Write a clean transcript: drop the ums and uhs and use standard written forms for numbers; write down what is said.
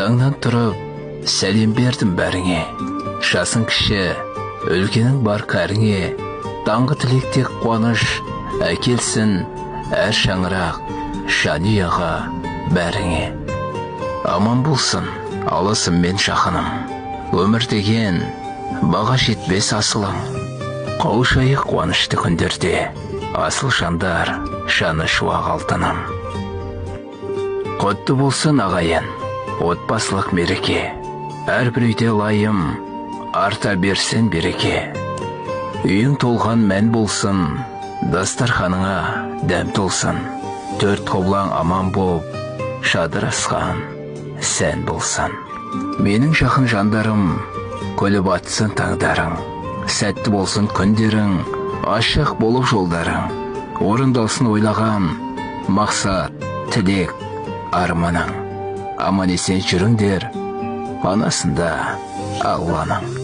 Таңнан тұрып, сәлем бердім бәріңе. Жасың кіші, үлкенің бар кәріңе. Таңғы тілектек қуаныш әкелсін әр шаңырақ жанұяға бәріңе. Аман болсын, алысым мен жақыным. Өмір деген баға жетпес асылым. Қауышайық қуанышты күндерде, асыл жандар жаны шуақ алтыным. Құтты болсын ағайын, отбасылық мереке. Әрбір үйде лайым, арта берсін береке. Үйің толған мән болсын, дастарханыңа дәм толсын. Төрт қоблаң аман боп, шадыр асқан сән болсын. Менің жақын жандарым, күліп атсын таңдарың. Сәтті болсын күндерің, ашық болып жолдарың. Орындалсын ойлаған мақсат, тілек, арманың. Аман есен жүріңдер, анасында Алланың.